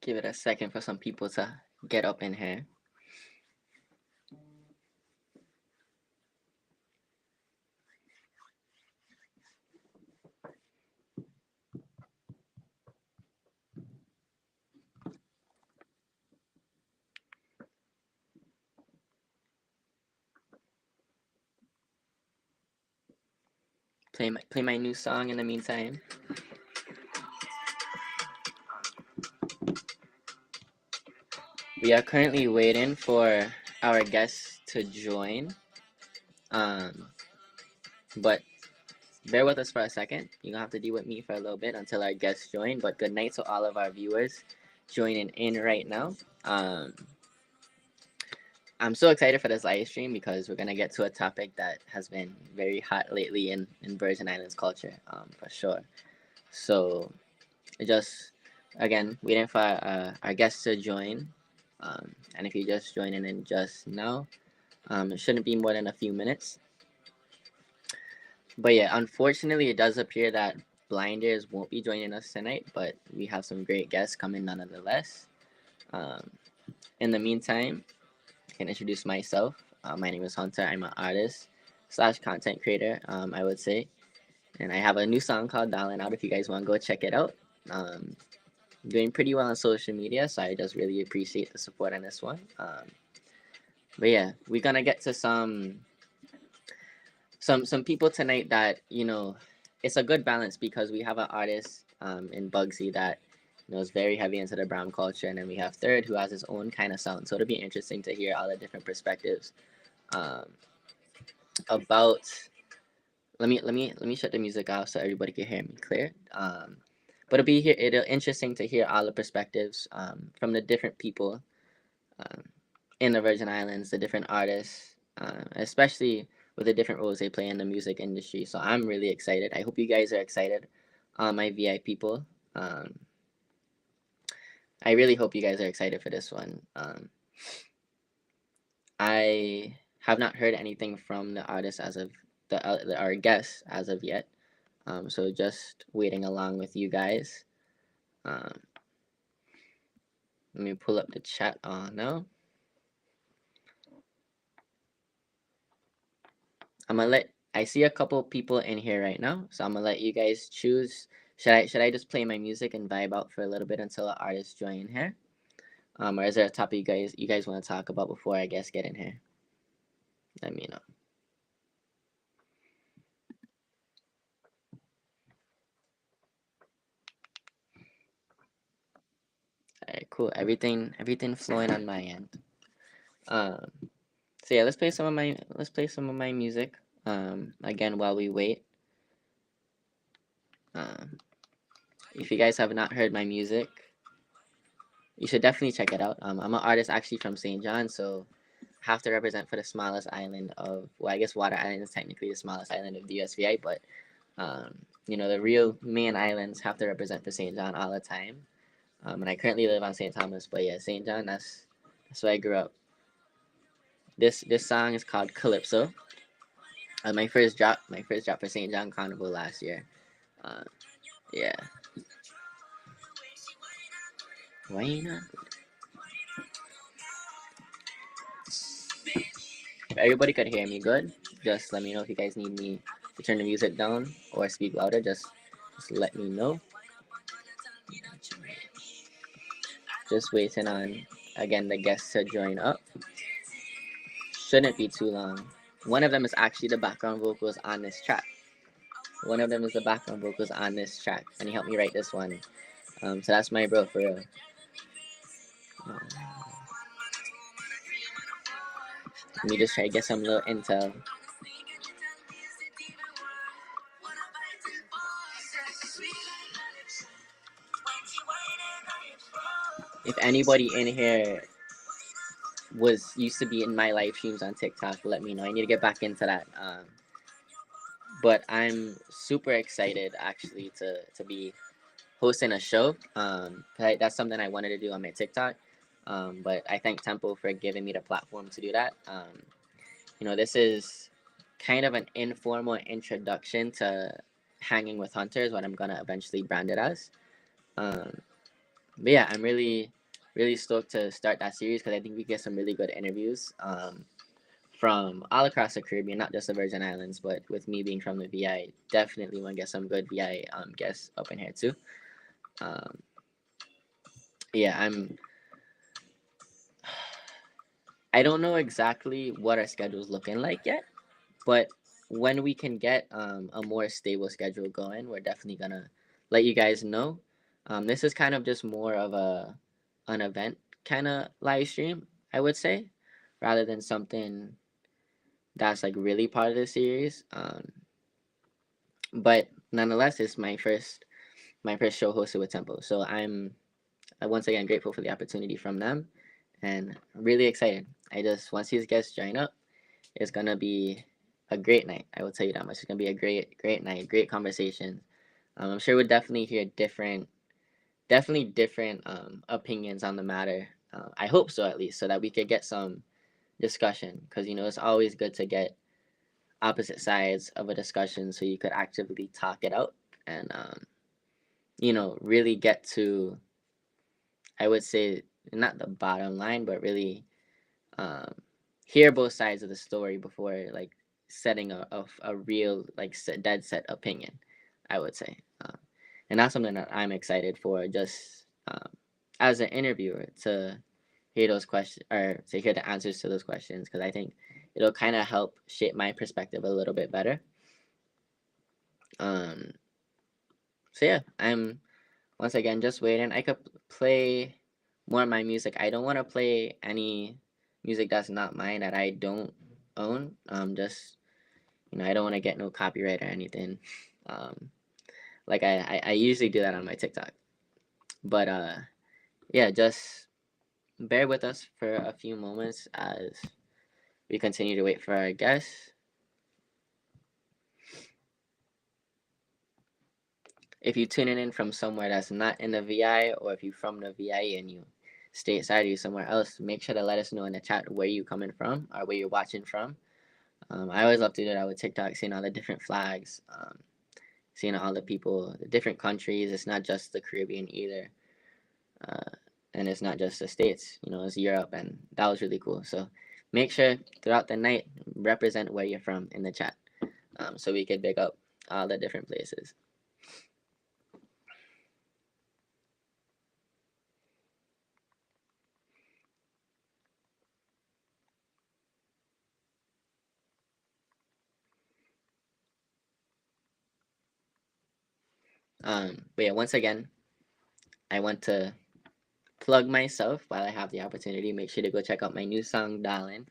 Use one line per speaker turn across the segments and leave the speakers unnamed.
Give it a second for some people to get up in here. Play my new song in the meantime. We are currently waiting for our guests to join. But bear with us for a second. You're gonna have to deal with me for a little bit until our guests join. But good night to all of our viewers joining in right now. I'm so excited for this live stream because we're gonna get to a topic that has been very hot lately in Virgin Islands culture, for sure. So just again waiting for our guests to join. And if you're just joining in just now, it shouldn't be more than a few minutes. But yeah, unfortunately, it does appear that Blinders won't be joining us tonight, but we have some great guests coming nonetheless. In the meantime, I can introduce myself. My name is Hunter. I'm an artist / content creator, I would say. And I have a new song called Darling out if you guys want to go check it out. Doing pretty well on social media, so I just really appreciate the support on this one. But yeah, we're gonna get to some people tonight that it's a good balance because we have an artist in Bugsy that is very heavy into the Bram culture, and then we have Third who has his own kind of sound. So it'll be interesting to hear all the different perspectives about. Let me shut the music off so everybody can hear me clear. But it'll interesting to hear all the perspectives from the different people in the Virgin Islands, the different artists, especially with the different roles they play in the music industry. So I'm really excited. I hope you guys are excited, my VI people. I really hope you guys are excited for this one. I have not heard anything from the artist as of our guests as of yet. So just waiting along with you guys. Let me pull up the chat on now. I see a couple people in here right now, so I'm gonna let you guys choose. Should I just play my music and vibe out for a little bit until the artists join here? Or is there a topic you guys want to talk about before I guess get in here? Let me know. Alright, cool. Everything flowing on my end. So yeah, let's play some of my music. Again while we wait. If you guys have not heard my music, you should definitely check it out. I'm an artist actually from St. John, so I have to represent for the smallest island of, well, I guess Water Island is technically the smallest island of the USVI, but the real main islands have to represent for St. John all the time. And I currently live on St. Thomas, but yeah, St. John, that's where I grew up. This song is called Calypso. My first drop for St. John Carnival last year. Yeah. Why not? If everybody could hear me good, just let me know if you guys need me to turn the music down or speak louder. Just let me know. Just waiting on, again, the guests to join up. Shouldn't be too long. One of them is actually the background vocals on this track. And he helped me write this one. So that's my bro for real. Let me just try to get some little intel. If anybody in here used to be in my live streams on TikTok, let me know. I need to get back into that. But I'm super excited actually to be hosting a show. That's something I wanted to do on my TikTok. But I thank Tempo for giving me the platform to do that. This is kind of an informal introduction to hanging with hunters, what I'm gonna eventually brand it as. But yeah, I'm really really stoked to start that series because I think we get some really good interviews from all across the Caribbean, not just the Virgin Islands, but with me being from the VI, definitely want to get some good VI guests up in here too. Um, yeah, I don't know exactly what our schedule's looking like yet, but when we can get a more stable schedule going, we're definitely gonna let you guys know. This is kind of just more of an event kind of live stream, I would say, rather than something that's like really part of the series. But nonetheless, it's my first show hosted with Tempo, so I'm once again grateful for the opportunity from them, and really excited. I just once these guests join up, it's gonna be a great night. I will tell you that much. It's gonna be a great night, great conversation. I'm sure we'll definitely hear definitely different opinions on the matter. I hope so, at least, so that we could get some discussion. Because it's always good to get opposite sides of a discussion, so you could actively talk it out and really get to, I would say, not the bottom line, but really um, hear both sides of the story before like setting a real like dead set opinion, I would say. And that's something that I'm excited for, just as an interviewer, to hear those questions or to hear the answers to those questions, because I think it'll kind of help shape my perspective a little bit better. um so yeah, I'm once again just waiting. I could play more of my music. I don't want to play any music that's not mine, that I don't own. Just I don't want to get no copyright or anything. Um, like I usually do that on my TikTok. But yeah, just bear with us for a few moments as we continue to wait for our guests. If you tuning in from somewhere that's not in the VI, or if you're from the VI and you stateside or you somewhere else, make sure to let us know in the chat where you coming from or where you're watching from. I always love to do that with TikTok, seeing all the different flags, seeing all the people, the different countries. It's not just the Caribbean either, uh, and it's not just the States. It's Europe, and that was really cool. So make sure throughout the night represent where you're from in the chat, so we could pick up all the different places. But yeah, once again, I want to plug myself while I have the opportunity. Make sure to go check out my new song, Darling.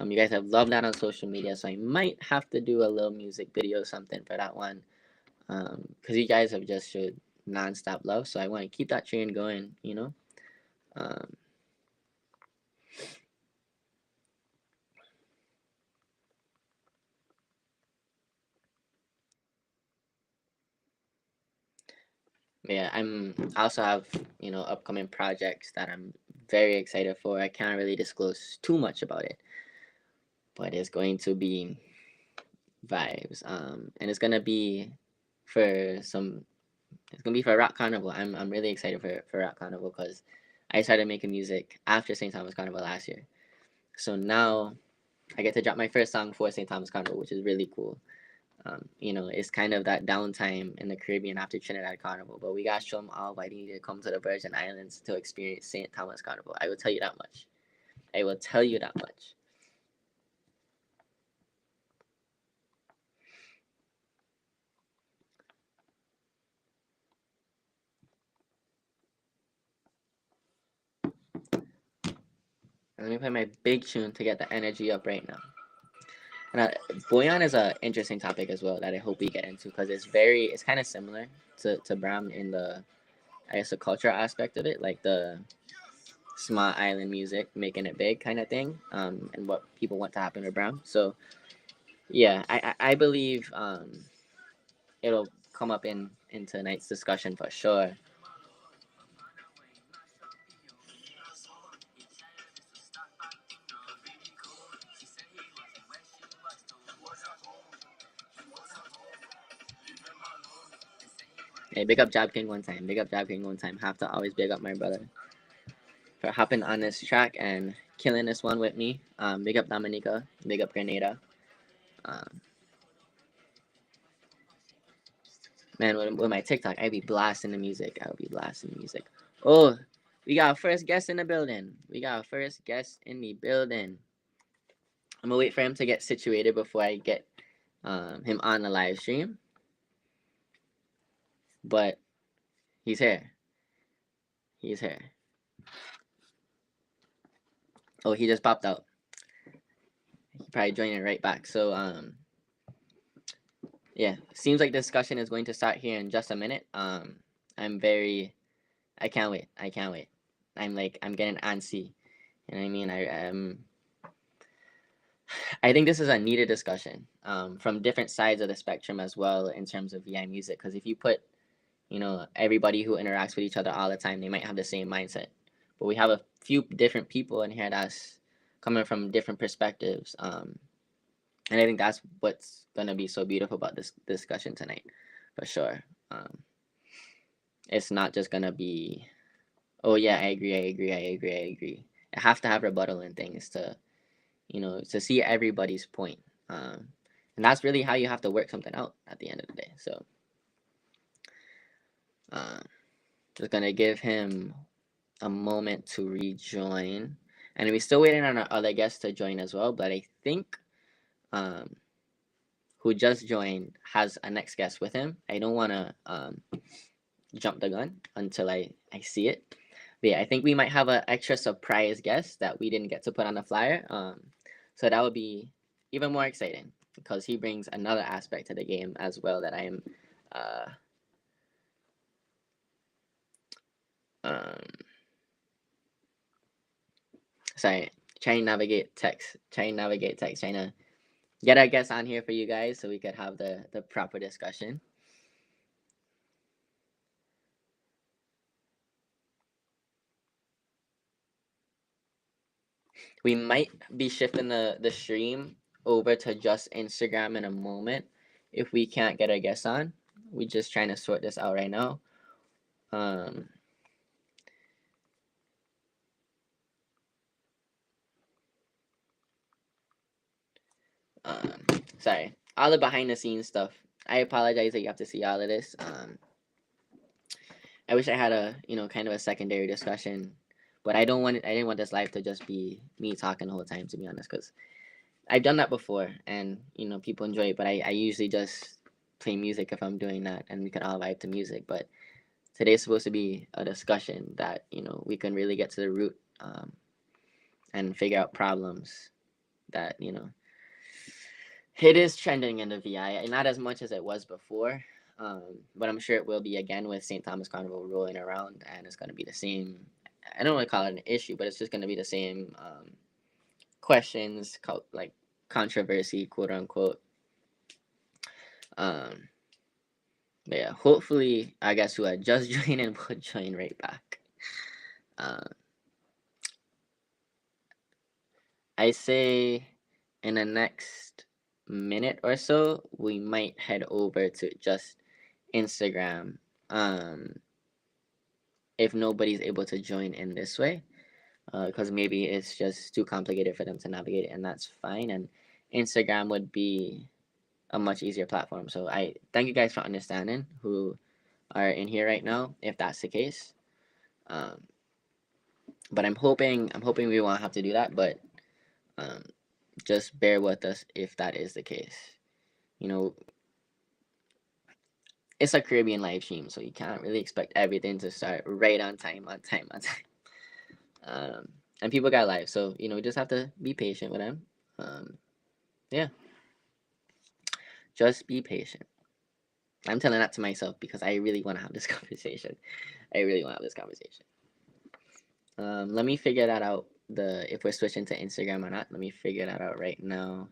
You guys have loved that on social media, so I might have to do a little music video, something for that one, because you guys have just showed nonstop love. So I want to keep that train going. Um, yeah, I also have upcoming projects that I'm very excited for. I can't really disclose too much about it, but it's going to be vibes. And it's gonna be for some. It's gonna be for Rock Carnival. I'm really excited for Rock Carnival because I started making music after St. Thomas Carnival last year. So now I get to drop my first song for St. Thomas Carnival, which is really cool. It's kind of that downtime in the Caribbean after Trinidad Carnival, but we got to show them all why they need to come to the Virgin Islands to experience St. Thomas Carnival. I will tell you that much. I will tell you that much. Let me play my big tune to get the energy up right now. And Boyan is an interesting topic as well that I hope we get into, because it's kind of similar to Bram in the, I guess, the culture aspect of it, like the small island music making it big kind of thing, and what people want to happen with Bram. So yeah, I believe it'll come up in tonight's discussion for sure. Hey, big up Job King one time. Big up Job King one time. Have to always big up my brother. for hopping on this track and killing this one with me. Big up Dominica, big up Grenada. Um, man, with my TikTok, I be blasting the music. I'll be blasting the music. Oh, we got our first guest in the building. We got our first guest in the building. I'm gonna wait for him to get situated before I get him on the live stream. But he's here. He's here. Oh, he just popped out. He probably joining right back. So yeah, seems like the discussion is going to start here in just a minute. I can't wait. I can't wait. I'm getting antsy. You know what I mean? I think this is a needed discussion from different sides of the spectrum as well in terms of VI music. Because if you put, everybody who interacts with each other all the time, they might have the same mindset. But we have a few different people in here that's coming from different perspectives. And I think that's what's going to be so beautiful about this discussion tonight, for sure. It's not just going to be, oh, yeah, I agree. I have to have rebuttal and things to see everybody's point. And that's really how you have to work something out at the end of the day. So just going to give him a moment to rejoin. And we're still waiting on our other guests to join as well. But I think who just joined has a next guest with him. I don't want to jump the gun until I see it. But yeah, I think we might have an extra surprise guest that we didn't get to put on the flyer. So that would be even more exciting because he brings another aspect to the game as well that I am sorry, trying to navigate text, trying to get our guests on here for you guys so we could have the proper discussion. We might be shifting the stream over to just Instagram in a moment if we can't get our guests on. We're just trying to sort this out right now. Sorry, all the behind the scenes stuff. I apologize that you have to see all of this. I wish I had a kind of a secondary discussion, but I didn't want this live to just be me talking the whole time, to be honest, because I've done that before, and people enjoy it. But I usually just play music if I'm doing that, and we can all vibe to music. But today's supposed to be a discussion that we can really get to the root and figure out problems that it is trending in the VI, not as much as it was before, but I'm sure it will be again with St. Thomas Carnival rolling around, and it's going to be the same. I don't want to call it an issue, but it's just going to be the same questions, like controversy, quote unquote. But yeah, hopefully, I guess who had just joined in will join right back. I say in the next minute or so, we might head over to just Instagram if nobody's able to join in this way, because maybe it's just too complicated for them to navigate it, and that's fine. And Instagram would be a much easier platform. So I thank you guys for understanding who are in here right now, if that's the case. But I'm hoping we won't have to do that. But just bear with us if that is the case. It's a Caribbean live stream, so you can't really expect everything to start right on time. And people got lives, so we just have to be patient with them. Yeah, just be patient. I'm telling that to myself because I really want to have this conversation. Let me figure that out. If we're switching to Instagram or not. Let me figure that out right now.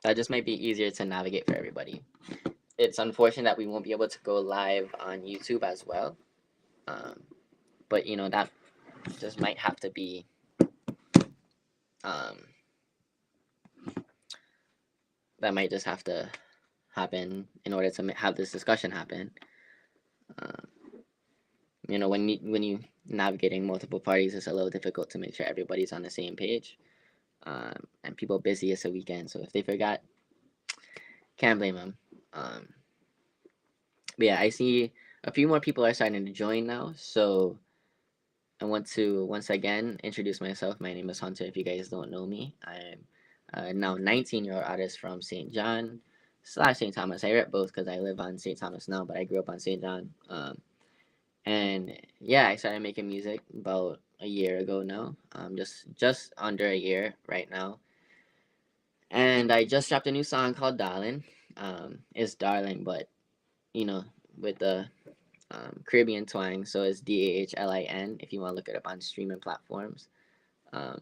That just might be easier to navigate for everybody. It's unfortunate that we won't be able to go live on YouTube as well. But that just might have to be that might just have to happen in order to have this discussion happen. Um, when you navigating multiple parties, it's a little difficult to make sure everybody's on the same page. And people busy, it's a weekend, so if they forgot, can't blame them. Um, but yeah, I see a few more people are starting to join now, so I want to once again introduce myself. My name is Hunter. If you guys don't know me, I'm now 19-year-old artist from St. John slash St. Thomas. I rep both because I live on St. Thomas now, but I grew up on St. John. And yeah, I started making music about a year ago now. Just under a year right now. And I just dropped a new song called Darling. It's Darling, but you know, with the Caribbean twang, so it's DAHLIN. If you want to look it up on streaming platforms, um,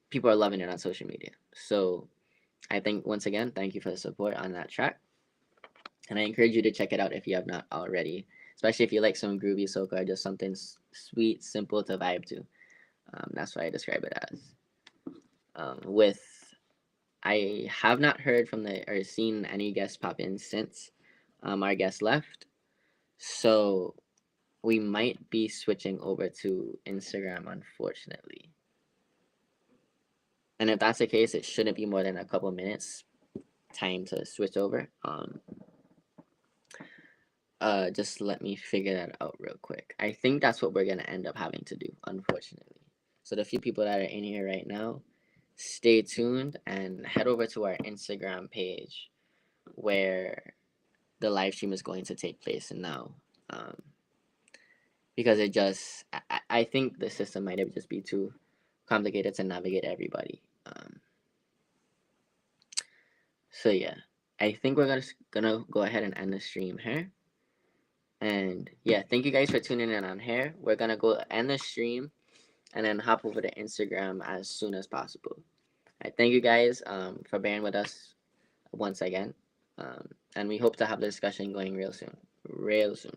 people are loving it on social media. So I think once again, thank you for the support on that track, and I encourage you to check it out if you have not already. Especially if you like some groovy soca or just something sweet, simple to vibe to. That's what I describe it as. With I have not heard from the or seen any guests pop in since our guest left, so we might be switching over to Instagram, unfortunately. And if that's the case, it shouldn't be more than a couple minutes time to switch over. Just let me figure that out real quick. I think that's what we're gonna end up having to do, unfortunately. So the few people that are in here right now, stay tuned and head over to our Instagram page where the live stream is going to take place now. Um, because I think the system might have just be too complicated to navigate everybody. So yeah, I think we're gonna go ahead and end the stream here. And yeah, thank you guys for tuning in on here. We're gonna go end the stream and then hop over to Instagram as soon as possible. I thank you guys for bearing with us once again. And we hope to have the discussion going real soon. Real soon.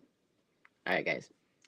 All right, guys.